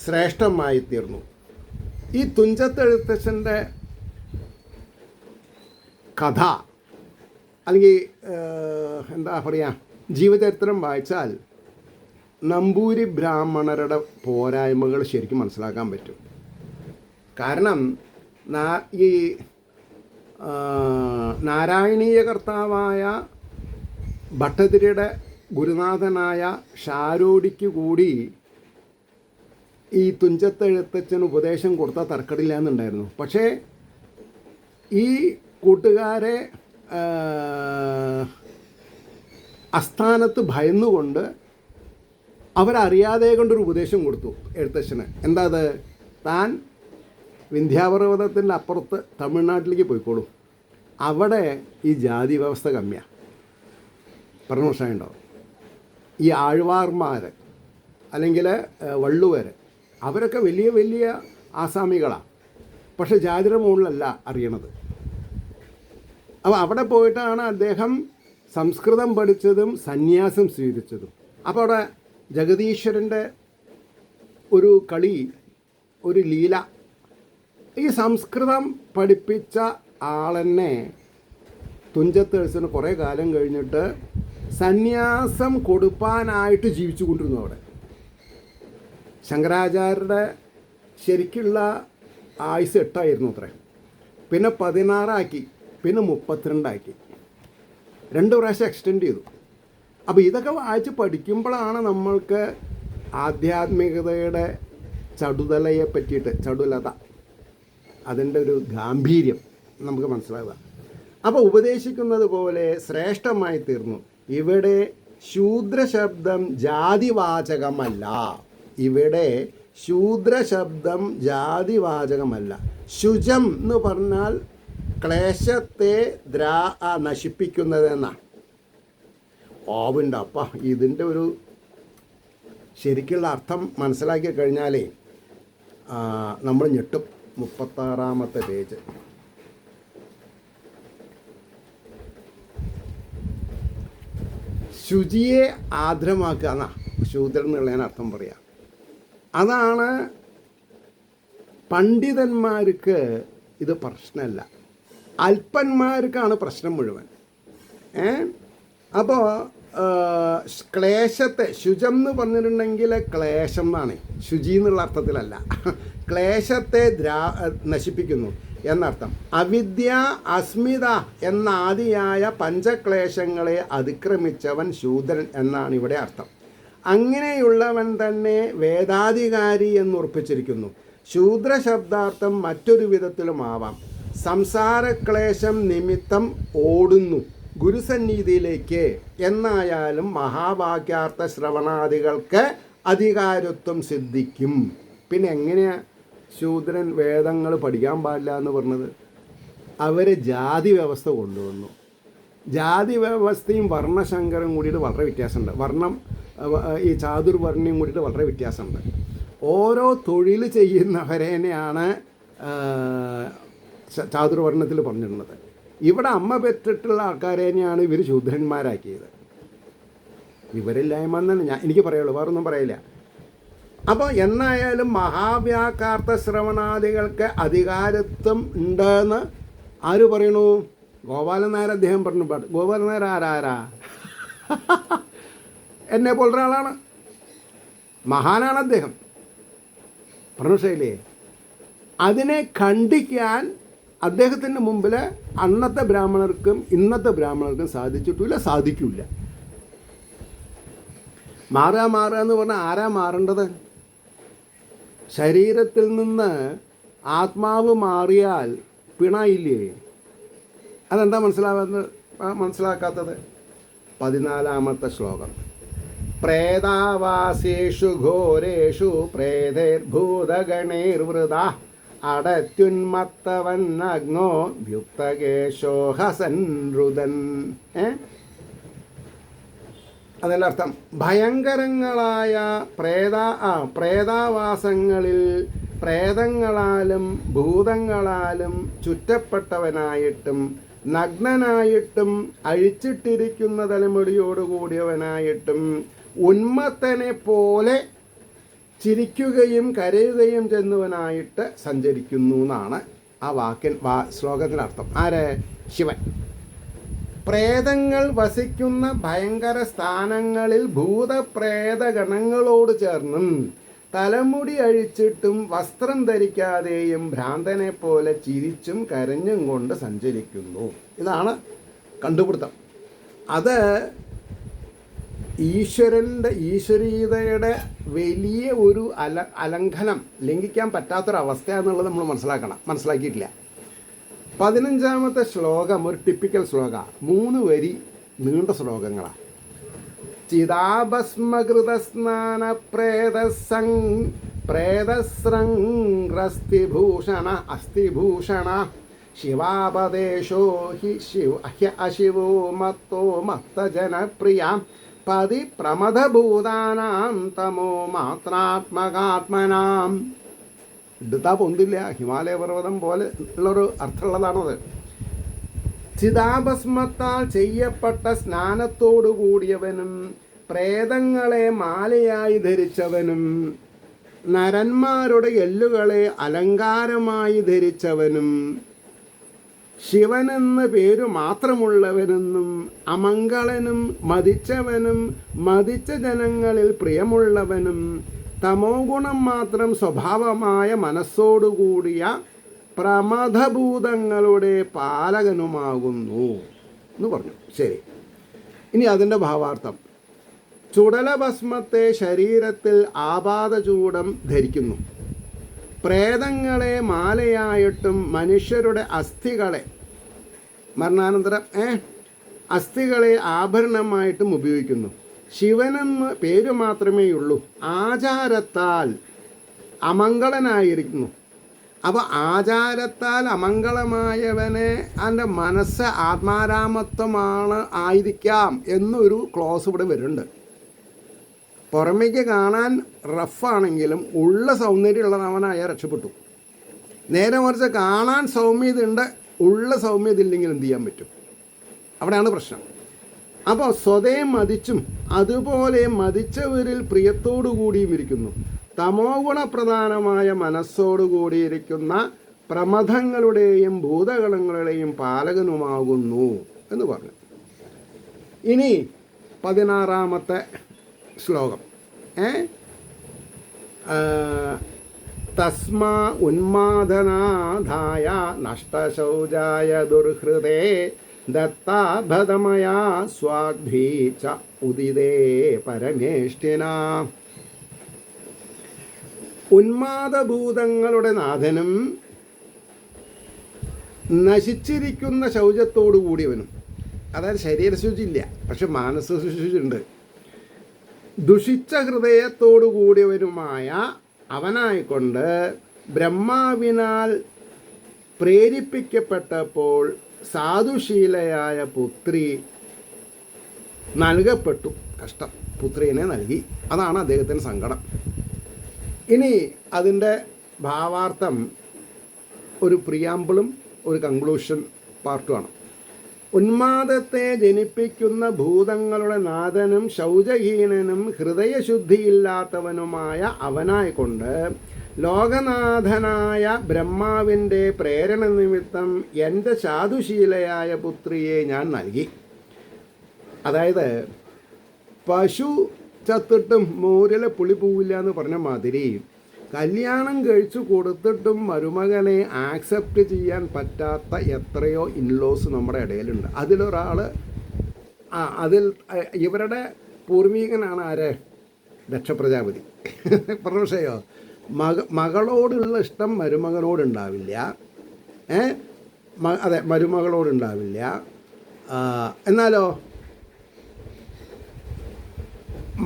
ശ്രേഷ്ഠമായി തീർന്നു. ഈ തുഞ്ചത്തെഴുത്തച്ഛൻ്റെ കഥ അല്ലെങ്കിൽ എന്താ പറയുക, ജീവചരിത്രം വായിച്ചാൽ നമ്പൂരി ബ്രാഹ്മണരുടെ പോരായ്മകൾ ശരിക്കും മനസ്സിലാക്കാൻ പറ്റും. കാരണം ഈ നാരായണീയ കർത്താവായ ഭട്ടതിരിയുടെ ഗുരുനാഥനായ ഷാരോടിക്ക് കൂടി ഈ തുഞ്ചത്തെഴുത്തച്ഛന് ഉപദേശം കൊടുത്താൽ തർക്കടില്ല എന്നുണ്ടായിരുന്നു. പക്ഷേ ഈ കൂട്ടുകാരെ അസ്ഥാനത്ത് ഭയന്നുകൊണ്ട് അവരറിയാതെ കൊണ്ടൊരു ഉപദേശം കൊടുത്തു എഴുത്തച്ഛന്. എന്താ അത്? താൻ വിന്ധ്യാപർവ്വതത്തിൻ്റെ അപ്പുറത്ത് തമിഴ്നാട്ടിലേക്ക് പോയിക്കോളൂ, അവിടെ ഈ ജാതി വ്യവസ്ഥ കമ്മിയാണ്. പറഞ്ഞ പ്രശ്നമുണ്ടാവും. ഈ ആഴ്വാർമാർ അല്ലെങ്കിൽ വള്ളുവർ അവരൊക്കെ വലിയ വലിയ ആസാമികളാണ്, പക്ഷെ ജാതിയുടെ മുകളിലല്ല അറിയണത്. അപ്പോൾ അവിടെ പോയിട്ടാണ് അദ്ദേഹം സംസ്കൃതം പഠിച്ചതും സന്യാസം സ്വീകരിച്ചതും. അപ്പോൾ അവിടെ ജഗദീശ്വരൻ്റെ ഒരു കളി, ഒരു ലീല, ഈ സംസ്കൃതം പഠിപ്പിച്ച ആളെന്നെ തുഞ്ചത്തെഴുത്തച്ഛന് കുറേ കാലം കഴിഞ്ഞിട്ട് സന്യാസം കൊടുപ്പാനായിട്ട് ജീവിച്ചു കൊണ്ടിരുന്നു അവിടെ. ശങ്കരാചാര്യരുടെ ശരിക്കുള്ള ആയുസ് 8 അത്രേ. പിന്നെ 16 പിന്നെ 32 2 പ്രാവശ്യം എക്സ്റ്റെൻഡ് ചെയ്തു. അപ്പോൾ ഇതൊക്കെ വായിച്ച് പഠിക്കുമ്പോഴാണ് നമ്മൾക്ക് ആധ്യാത്മികതയുടെ ചടുതലയെ പറ്റിയിട്ട്, ചടുലത, അതിൻ്റെ ഒരു ഗാംഭീര്യം നമുക്ക് മനസ്സിലാവുക. അപ്പോൾ ഉപദേശിക്കുന്നത് പോലെ ശ്രേഷ്ഠമായി തീർന്നു. ഇവിടെ ശൂദ്രശബ്ദം ജാതിവാചകമല്ല. ഇവിടെ ശൂദ്രശബ്ദം ജാതിവാചകമല്ല. ശുചം എന്ന് പറഞ്ഞാൽ ക്ലേശത്തെ നശിപ്പിക്കുന്നതെന്നാണ്. ഓവുണ്ട്. അപ്പം ഇതിൻ്റെ ഒരു ശരിക്കുള്ള അർത്ഥം മനസ്സിലാക്കി കഴിഞ്ഞാലേ നമ്മൾ ഞെട്ടും. 36-ാമത്തെ പേജ്. ശുചിയെ ആർദ്രമാക്കുക എന്നാ ശൂദ്രൻ എന്നുള്ളതിന് അർത്ഥം പറയാം. അതാണ് പണ്ഡിതന്മാർക്ക് ഇത് പ്രശ്നമല്ല, അല്പന്മാർക്കാണ് പ്രശ്നം മുഴുവൻ. അപ്പോൾ ക്ലേശത്തെ, ശുചം എന്ന് പറഞ്ഞിട്ടുണ്ടെങ്കിൽ ക്ലേശം എന്നാണ്, ശുചി എന്നുള്ള അർത്ഥത്തിലല്ല. ക്ലേശത്തെ നശിപ്പിക്കുന്നു എന്നർത്ഥം. അവിദ്യ, അസ്മിത എന്നാദിയായ പഞ്ചക്ലേശങ്ങളെ അതിക്രമിച്ചവൻ ശൂദ്രൻ എന്നാണ് ഇവിടെ അർത്ഥം. അങ്ങനെയുള്ളവൻ തന്നെ വേദാധികാരി എന്നുറപ്പിച്ചിരിക്കുന്നു. ശൂദ്രശബ്ദാർത്ഥം മറ്റൊരു വിധത്തിലുമാവാം. സംസാരക്ലേശം നിമിത്തം ഓടുന്നു ഗുരുസന്നിധിയിലേക്ക് എന്നായാലും മഹാവാക്യാർത്ഥ ശ്രവണാദികൾക്ക് അധികാരത്വം സിദ്ധിക്കും. പിന്നെ എങ്ങനെയാ ശൂദ്രൻ വേദങ്ങൾ പഠിക്കാൻ പാടില്ല എന്ന് പറഞ്ഞത്? അവർ ജാതി വ്യവസ്ഥ കൊണ്ടുവന്നു. ജാതി വ്യവസ്ഥയും വർണ്ണശങ്കരം കൂടിയിട്ട് വളരെ വ്യത്യാസമുണ്ട്. വർണ്ണം, ഈ ചാതുർവർണ്ണയും കൂടിയിട്ട് വളരെ വ്യത്യാസമുണ്ട്. ഓരോ തൊഴിൽ ചെയ്യുന്നവരേനെയാണ് ചാതുർവർണ്ണത്തിൽ പറഞ്ഞിട്ടുള്ളത്. ഇവിടെ അമ്മ പെറ്റിട്ടുള്ള ആൾക്കാരെ തന്നെയാണ് ഇവർ ശൂദ്രന്മാരാക്കിയത്. വിവരമില്ലായ്മ എന്നാണ് എനിക്ക് പറയുള്ളൂ, വേറൊന്നും പറയില്ല. അപ്പോൾ എന്നായാലും മഹാവ്യാകാർത്ഥ ശ്രവണാദികൾക്ക് അധികാരത്വം ഉണ്ടെന്ന് ആര് പറയണു? ഗോപാലൻ നായർ അദ്ദേഹം പറഞ്ഞു. ഗോപാലൻ നായർ ആരാ? എന്നെ പോലൊരു ആളാണ്, മഹാനാണ് അദ്ദേഹം. പറഞ്ഞു ശൈലേ. അതിനെ ഖണ്ഡിക്കാൻ അദ്ദേഹത്തിൻ്റെ മുമ്പിൽ അന്നത്തെ ബ്രാഹ്മണർക്കും ഇന്നത്തെ ബ്രാഹ്മണർക്കും സാധിച്ചിട്ടില്ല, സാധിക്കില്ല. മാറുക എന്ന് പറഞ്ഞാൽ ആരാ മാറേണ്ടത്? ശരീരത്തിൽ നിന്ന് ആത്മാവ് മാറിയാൽ പിണയില്ലേ? അതെന്താ മനസ്സിലാക്കാത്തത്? 14-ാമത്തെ ശ്ലോകം. പ്രേതാവാസേഷു ഘോരേഷു പ്രേതൈർഭൂതഗണൈർവൃത അടത്യുന്മത്തവന്നഗ്നോ വ്യുക്തകേശോഹസൻരുദൻ. അതിൻ്റെ അർത്ഥം ഭയങ്കരങ്ങളായ പ്രേതാവാസങ്ങളിൽ പ്രേതങ്ങളാലും ഭൂതങ്ങളാലും ചുറ്റപ്പെട്ടവനായിട്ടും നഗ്നനായിട്ടും അഴിച്ചിട്ടിരിക്കുന്ന തലമുടിയോടുകൂടിയവനായിട്ടും ഉന്മത്തനെ പോലെ ചിരിക്കുകയും കരയുകയും ചെയ്യുന്നവനായിട്ട് സഞ്ചരിക്കുന്നു എന്നാണ് ആ ശ്ലോകത്തിനർത്ഥം. ആര്? ശിവൻ. പ്രേതങ്ങൾ വസിക്കുന്ന ഭയങ്കര സ്ഥാനങ്ങളിൽ ഭൂതപ്രേതഗണങ്ങളോട് ചേർന്നും തലമുടി അഴിച്ചിട്ടും വസ്ത്രം ധരിക്കാതെയും ഭ്രാന്തനെ പോലെ ചിരിച്ചും കരഞ്ഞും കൊണ്ട് സഞ്ചരിക്കുന്നു. ഇതാണ് കണ്ടുപിടുത്തം. അത് ഈശ്വരീയതയുടെ വലിയ ഒരു അലംഘനം, ലംഘിക്കാൻ പറ്റാത്തൊരവസ്ഥ എന്നുള്ളത് നമ്മൾ മനസ്സിലാക്കിയിട്ടില്ല. 15-ാമത്തെ ശ്ലോകം ഒരു ടിപ്പിക്കൽ ശ്ലോക, 3 വരി നീണ്ട ശ്ലോകങ്ങളാണ്. ചിതാഭസ്മകൃതസ്നാന പ്രേതസ്രംഗ്രസ്തിഭൂഷണ അസ്ഥിഭൂഷണ ശിവാപദേശോ ഹി അശിവോ മത്തോ മത്തജനപ്രിയ പതി പ്രമദഭൂതാനാം തമോ മാത്രാത്മകാത്മനാം. എടുത്താൽ പൊന്തില്ല, ഹിമാലയ പർവ്വതം പോലെ ഉള്ളൊരു അർത്ഥമുള്ളതാണത്. ചിതാഭസ്മത്താൽ ചെയ്യപ്പെട്ട സ്നാനത്തോടു കൂടിയവനും പ്രേതങ്ങളെ മാലയായി ധരിച്ചവനും നരന്മാരുടെ എല്ലുകളെ അലങ്കാരമായി ധരിച്ചവനും ശിവനെന്ന് പേരു മാത്രമുള്ളവനെന്നും അമംഗളനും മതിച്ചവനും മതിച്ച ജനങ്ങളിൽ പ്രിയമുള്ളവനും തമോ ഗുണം മാത്രം സ്വഭാവമായ മനസ്സോടുകൂടിയ പ്രമദഭൂതങ്ങളുടെ പാലകനുമാകുന്നു എന്ന് പറഞ്ഞു. ശരി, ഇനി അതിൻ്റെ ഭാവാർത്ഥം. ചുടലഭസ്മത്തെ ശരീരത്തിൽ ആപാദചൂടം ധരിക്കുന്നു. പ്രേതങ്ങളെ മാലയായിട്ടും മനുഷ്യരുടെ അസ്ഥികളെ മരണാനന്തരം അസ്ഥികളെ ആഭരണമായിട്ടും ഉപയോഗിക്കുന്നു. ശിവനെന്ന് പേര് മാത്രമേയുള്ളൂ, ആചാരത്താൽ അമംഗളനായിരിക്കുന്നു. അപ്പോൾ ആചാരത്താൽ അമംഗളമായവനെ അതിൻ്റെ മനസ്സ് ആത്മാരാമത്വമാണ് ആയിരിക്കാം എന്നൊരു ക്ലോസ് ഇവിടെ വരുന്നുണ്ട്. പുറമേക്ക് കാണാൻ റഫാണെങ്കിലും ഉള്ള സൗന്ദര്യമുള്ളവനായ രക്ഷപ്പെട്ടു. നേരെ മറിച്ച് കാണാൻ സൗമ്യതയുണ്ട്, ഉള്ള സൗമ്യത ഇല്ലെങ്കിൽ എന്ത് ചെയ്യാൻ പറ്റും? അവിടെയാണ് പ്രശ്നം. അപ്പോൾ സ്വതേ മതിച്ചും അതുപോലെ മതിച്ചവരിൽ പ്രിയത്തോടു കൂടിയും ഇരിക്കുന്നു. തമോ ഗുണപ്രധാനമായ മനസ്സോടുകൂടിയിരിക്കുന്ന പ്രമഥങ്ങളുടെയും ഭൂതഗണങ്ങളുടെയും പാലകനുമാകുന്നു എന്ന് പറഞ്ഞു. ഇനി 16-ാമത്തെ ശ്ലോകം. തസ്മാ ഉന്മാദനാധായ നഷ്ടശൗചായ ദുർഹൃദേ ദത്താഭതമയാ സ്വാഗ്ഭീ ച ഉദിതേ പരമേഷ്ഠിന. ഉന്മാദഭൂതങ്ങളുടെ നാഥനും നശിച്ചിരിക്കുന്ന ശൗചത്തോടു കൂടിയവനും, അതായത് ശരീരശുചി ഇല്ല പക്ഷെ മാനസശുചിയുണ്ട്, ദുഷിച്ച ഹൃദയത്തോടു കൂടിയവനുമായ അവനായിക്കൊണ്ട് ബ്രഹ്മാവിനാൽ പ്രേരിപ്പിക്കപ്പെട്ടപ്പോൾ സാധുശീലയായ പുത്രി നൽകപ്പെട്ടു. കഷ്ടം, പുത്രീനെ നൽകി. അതാണ് അദ്ദേഹത്തിന് സങ്കടം. ഇനി അതിൻ്റെ ഭാവാർത്ഥം ഒരു പ്രിയാമ്പിളും ഒരു കൺക്ലൂഷൻ പാർട്ടുമാണ്. ഉന്മാദത്തെ ജനിപ്പിക്കുന്ന ഭൂതങ്ങളുടെ നാഥനും ശൗചഹീനനും ഹൃദയശുദ്ധിയില്ലാത്തവനുമായ അവനായിക്കൊണ്ട് ലോകനാഥനായ ബ്രഹ്മാവിൻ്റെ പ്രേരണ നിമിത്തം എൻ്റെ സാധുശീലയായ പുത്രിയെ ഞാൻ നൽകി. അതായത് പശു ചത്തിട്ടും മോരിലെ പുളി പോവില്ല എന്ന് പറഞ്ഞ മാതിരി കല്യാണം കഴിച്ചു കൊടുത്തിട്ടും മരുമകനെ ആക്സെപ്റ്റ് ചെയ്യാൻ പറ്റാത്ത എത്രയോ ഇൻലോസ് നമ്മുടെ ഇടയിലുണ്ട്. അതിലൊരാൾ ഇവരുടെ പൂർവീകനാണ് ആരെ? ദക്ഷപ്രജാപതി. പ്രശ്നയോ മകളോടുള്ള ഇഷ്ടം മരുമകനോടുണ്ടാവില്ല, അതെ മരുമകളോടുണ്ടാവില്ല. എന്നാലോ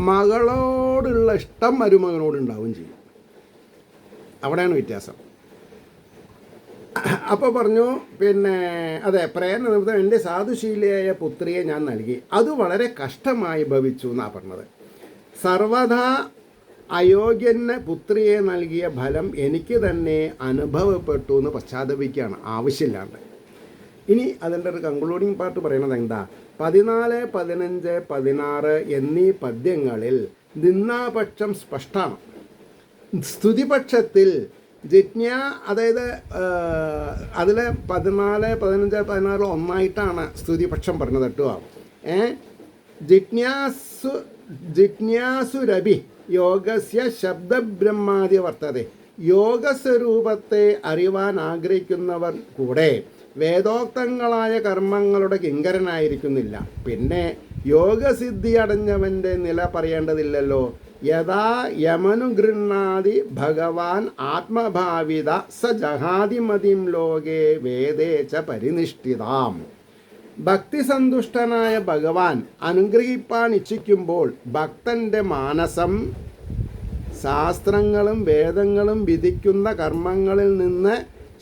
മകളോടുള്ള ഇഷ്ടം മരുമകനോടുണ്ടാവുകയും ചെയ്യും. അവിടെയാണ് വ്യത്യാസം. അപ്പോൾ പറഞ്ഞു പിന്നെ അതെ പ്രേരണ നിമിത്തം എൻ്റെ സാധുശീലയായ പുത്രിയെ ഞാൻ നൽകി, അത് വളരെ കഷ്ടമായി ഭവിച്ചു എന്നാണ് പറഞ്ഞത്. സർവഥാ അയോഗ്യന് പുത്രിയെ നൽകിയ ഫലം എനിക്ക് തന്നെ അനുഭവപ്പെട്ടു എന്ന് പശ്ചാത്തപിക്കുകയാണ് ആവശ്യമില്ലാണ്ട്. ഇനി അതിൻ്റെ ഒരു കൺക്ലൂഡിങ് പാർട്ട് പറയണത് എന്താ? 14, 15, 16 എന്നീ പദ്യങ്ങളിൽ നിന്നാപക്ഷം സ്പഷ്ടമാണ്. സ്തുതിപക്ഷത്തിൽ അതായത് അതിൽ 14, 15, 16 ഒന്നായിട്ടാണ് സ്തുതിപക്ഷം പറഞ്ഞത് കേട്ടോ. ജിജ്ഞാസുരഭി യോഗസ്യ ശബ്ദബ്രഹ്മാദി വർത്തതെ. യോഗസ്വരൂപത്തെ അറിവാൻ ആഗ്രഹിക്കുന്നവർ കൂടെ വേദോക്തങ്ങളായ കർമ്മങ്ങളുടെ കിങ്കരനായിരിക്കുന്നില്ല. പിന്നെ യോഗസിദ്ധി അടഞ്ഞവൻ്റെ നില പറയേണ്ടതില്ലല്ലോ. യഥാ യമനുഗൃഹാതി ഭഗവാൻ ആത്മഭാവിത സ ജഹാതിമതിം ലോകേ വേദേ ച പരിനിഷ്ഠിതാം. ഭക്തിസന്തുഷ്ടനായ ഭഗവാൻ അനുഗ്രഹിപ്പാൻ ഇച്ഛിക്കുമ്പോൾ ഭക്തൻ്റെ മാനസം ശാസ്ത്രങ്ങളും വേദങ്ങളും വിധിക്കുന്ന കർമ്മങ്ങളിൽ നിന്ന്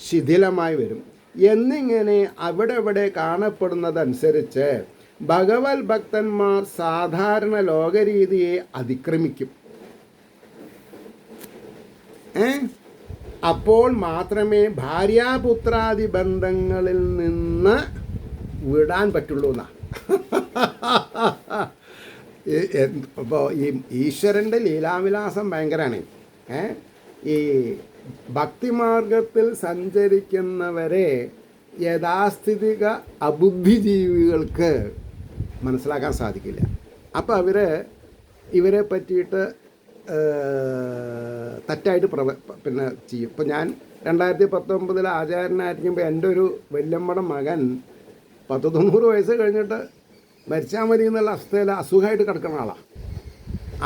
ശിഥിലമായി വരും എന്നിങ്ങനെ അവിടെ കാണപ്പെടുന്നതനുസരിച്ച് ഭഗവത് ഭക്തന്മാർ സാധാരണ ലോകരീതിയെ അതിക്രമിക്കും. അപ്പോൾ മാത്രമേ ഭാര്യാപുത്രാദി ബന്ധങ്ങളിൽ നിന്ന് വിടാൻ പറ്റുള്ളൂ എന്നാ. അപ്പോൾ ഈ ഈശ്വരൻ്റെ ലീലാവിലാസം ഭയങ്കരമാണ്. ഈ ഭക്തിമാർഗത്തിൽ സഞ്ചരിക്കുന്നവരെ യഥാസ്ഥിതിക അബുദ്ധിജീവികൾക്ക് മനസ്സിലാക്കാൻ സാധിക്കില്ല. അപ്പോൾ ഇവരെ പറ്റിയിട്ട് തെറ്റായിട്ട് പിന്നെ ചെയ്യും. ഇപ്പോൾ ഞാൻ 2019 ആചാര്യനായിരിക്കുമ്പോൾ എൻ്റെ ഒരു വല്യമ്മയുടെ മകൻ 90 വയസ്സ് കഴിഞ്ഞിട്ട് മരിച്ചാൽ മതി എന്നുള്ള അവസ്ഥയിൽ അസുഖമായിട്ട് കിടക്കുന്ന ആളാണ്.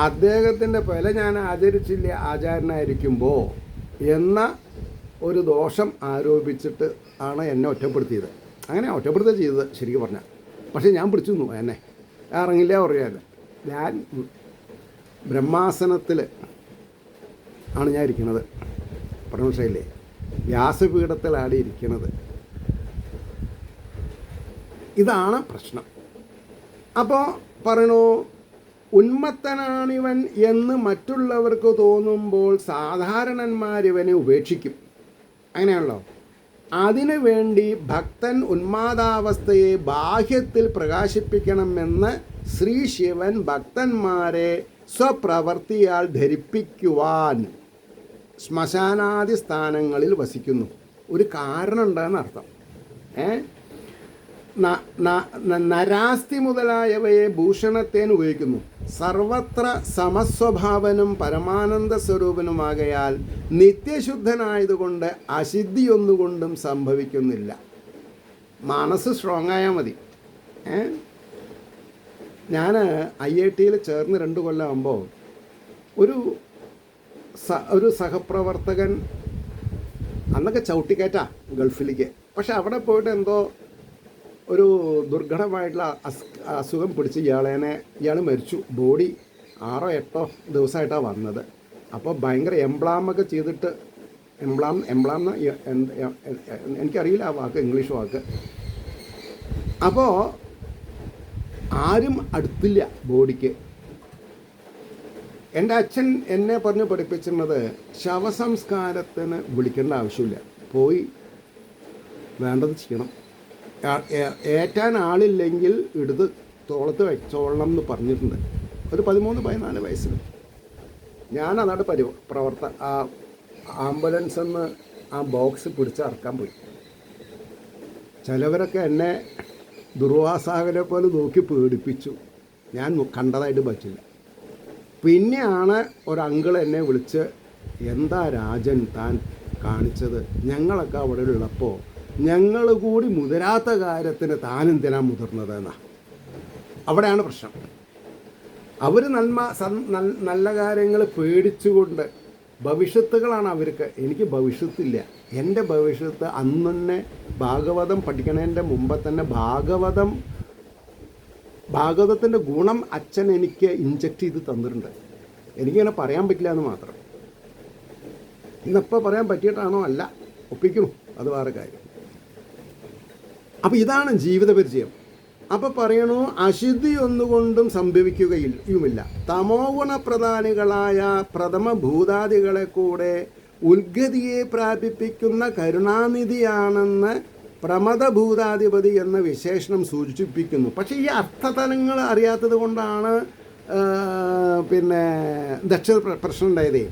അദ്ദേഹത്തിൻ്റെ വില ഞാൻ ആചരിച്ചില്ല ആചാര്യനായിരിക്കുമ്പോൾ എന്ന ഒരു ദോഷം ആരോപിച്ചിട്ട് ആണ് എന്നെ ഒറ്റപ്പെടുത്തിയത്. അങ്ങനെ ഒറ്റപ്പെടുത്തുക ചെയ്തത് ശരിക്കും പറഞ്ഞാൽ. പക്ഷേ ഞാൻ പിടിച്ചു നിന്നു, എന്നെ ഇറങ്ങില്ല പറയാതെ. ഞാൻ ബ്രഹ്മാസനത്തിൽ ആണ് ഞാൻ ഇരിക്കുന്നത്. പറഞ്ഞില്ലേ, വ്യാസപീഠത്തിലാണ് ഇരിക്കുന്നത്. ഇതാണ് പ്രശ്നം. അപ്പോൾ പറയണു, ഉന്മത്തനാണിവൻ എന്ന് മറ്റുള്ളവർക്ക് തോന്നുമ്പോൾ സാധാരണന്മാരിവനെ ഉപേക്ഷിക്കും. അങ്ങനെയാണല്ലോ. അതിനു വേണ്ടി ഭക്തൻ ഉന്മാദാവസ്ഥയെ ബാഹ്യത്തിൽ പ്രകാശിപ്പിക്കണമെന്ന് ശ്രീ ശിവൻ ഭക്തന്മാരെ സ്വപ്രവർത്തിയാൽ ധരിപ്പിക്കുവാൻ ശ്മശാനാദി സ്ഥാനങ്ങളിൽ വസിക്കുന്നു. ഒരു കാരണം ഉണ്ടെന്ന് അർത്ഥം. നരാസ്തി മുതലായവയെ ഭൂഷണത്തേന് ഉപയോഗിക്കുന്നു. സർവത്ര സമസ്വഭാവനും പരമാനന്ദ സ്വരൂപനുമാകയാൽ നിത്യശുദ്ധനായതുകൊണ്ട് അശുദ്ധിയൊന്നുകൊണ്ടും സംഭവിക്കുന്നില്ല. മനസ്സ് സ്ട്രോങ് ആയാൽ മതി. ഞാൻ IIT-യിൽ ചേർന്ന് 2 കൊല്ലമാകുമ്പോൾ ഒരു സഹപ്രവർത്തകൻ അന്നൊക്കെ ചവിട്ടിക്കയറ്റാ ഗൾഫിലേക്ക്. പക്ഷെ അവിടെ പോയിട്ട് എന്തോ ഒരു ദുർഘടമായിട്ടുള്ള അസുഖം പിടിച്ച് ഇയാൾ മരിച്ചു. ബോഡി 6 or 8 ദിവസമായിട്ടാണ് വന്നത്. അപ്പോൾ ഭയങ്കര എംബ്ലാമൊക്കെ ചെയ്തിട്ട് എംബ്ലാം എനിക്കറിയില്ല ആ വാക്ക്, ഇംഗ്ലീഷ് വാക്ക്. അപ്പോൾ ആരും അടുത്തില്ല ബോഡിക്ക്. എൻ്റെ അച്ഛൻ എന്നെ പറഞ്ഞ് പഠിപ്പിച്ചിരുന്നത് ശവസംസ്കാരത്തിന് വിളിക്കേണ്ട ആവശ്യമില്ല, പോയി വേണ്ടത് ചെയ്യണം. ഏറ്റാൻ ആളില്ലെങ്കിൽ എടുത്ത് തോളത്ത് വെച്ചോളണം എന്ന് പറഞ്ഞിട്ടുണ്ട്. ഒരു 13-14 വയസ്സിൽ ഞാനതാണ് ആ ആംബുലൻസ് എന്ന് ആ ബോക്സ് പിടിച്ചിറക്കാൻ പോയി. ചിലവരൊക്കെ എന്നെ ദുർവാസാകരെ പോലെ നോക്കി പേടിപ്പിച്ചു. ഞാൻ കണ്ടതായിട്ട് പറ്റില്ല. പിന്നെയാണ് ഒരു അങ്കിൾ എന്നെ വിളിച്ച് എന്താ രാജൻ താൻ കാണിച്ചത്? ഞങ്ങളൊക്കെ അവിടെ ഉള്ളപ്പോൾ ഞങ്ങൾ കൂടി മുതിരാത്ത കാര്യത്തിന് താൻ എന്തിനാ മുതിർന്നത് എന്നാ. അവിടെയാണ് പ്രശ്നം. അവർ നല്ല കാര്യങ്ങൾ പേടിച്ചുകൊണ്ട്, ഭവിഷ്യത്തുകളാണ് അവർക്ക്. എനിക്ക് ഭവിഷ്യത്തില്ല. എൻ്റെ ഭവിഷ്യത്ത് അന്ന് തന്നെ ഭാഗവതം പഠിക്കണതിൻ്റെ മുമ്പ് തന്നെ ഭാഗവതത്തിൻ്റെ ഗുണം അച്ഛൻ എനിക്ക് ഇഞ്ചക്ട് ചെയ്ത് തന്നിട്ടുണ്ട്. എനിക്കിങ്ങനെ പറയാൻ പറ്റില്ല എന്ന് മാത്രം. ഇന്നിപ്പോൾ പറയാൻ പറ്റിയിട്ടാണോ? അല്ല, ഒപ്പിക്കുന്നു, അത് വേറെ കാര്യം. അപ്പോൾ ഇതാണ് ജീവിത പരിചയം. അപ്പോൾ പറയണു, അശുദ്ധി ഒന്നുകൊണ്ടും സംഭവിക്കുകയുമില്ല. തമോ ഗുണപ്രധാനികളായ പ്രഥമ ഭൂതാദികളെ കൂടെ ഉദ്ഗതിയെ പ്രാപിപ്പിക്കുന്ന കരുണാനിധിയാണെന്ന് പ്രമദഭൂതാധിപതി എന്ന വിശേഷണം സൂചിപ്പിക്കുന്നു. പക്ഷേ ഈ അർത്ഥതലങ്ങൾ അറിയാത്തത് കൊണ്ടാണ് പ്രശ്നം ഉണ്ടായത്.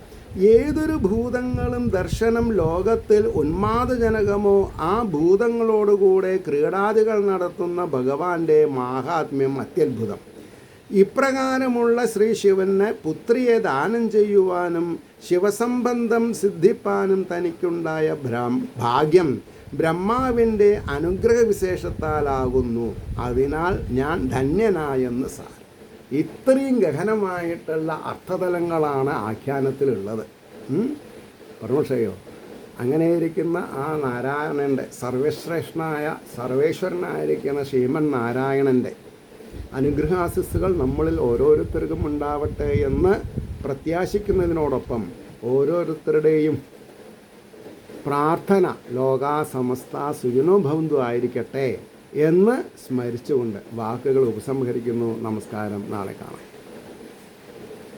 ഏതൊരു ഭൂതങ്ങളും ദർശനം ലോകത്തിൽ ഉന്മാദജനകമോ ആ ഭൂതങ്ങളോടുകൂടെ ക്രീഡാദികൾ നടത്തുന്ന ഭഗവാന്റെ മാഹാത്മ്യം അത്യത്ഭുതം. ഇപ്രകാരമുള്ള ശ്രീ ശിവന് പുത്രിയെ ദാനം ചെയ്യുവാനും ശിവസംബന്ധം സിദ്ധിപ്പാനും തനിക്കുണ്ടായ ഭാഗ്യം ബ്രഹ്മാവിൻ്റെ അനുഗ്രഹവിശേഷത്താലാകുന്നു. അതിനാൽ ഞാൻ ധന്യനായെന്ന് സാർ. ഇത്രയും ഗഹനമായിട്ടുള്ള അർത്ഥതലങ്ങളാണ് ആഖ്യാനത്തിലുള്ളത്. പരമശയോ അങ്ങനെയിരിക്കുന്ന ആ നാരായണൻ്റെ സർവേശ്വരനായിരിക്കുന്ന ശ്രീമൻ നാരായണൻ്റെ അനുഗ്രഹാശിസ്സുകൾ നമ്മളിൽ ഓരോരുത്തർക്കും ഉണ്ടാവട്ടെ എന്ന് പ്രത്യാശിക്കുന്നതിനോടൊപ്പം ഓരോരുത്തരുടെയും പ്രാർത്ഥന ലോകാ സമസ്ത സുഖിനോ ഭവന്തു ആയിരിക്കട്ടെ എന്ന് സ്മരിച്ചുകൊണ്ട് വാക്കുകൾ ഉപസംഹരിക്കുന്നു. നമസ്കാരം. നാളെ കാണാം.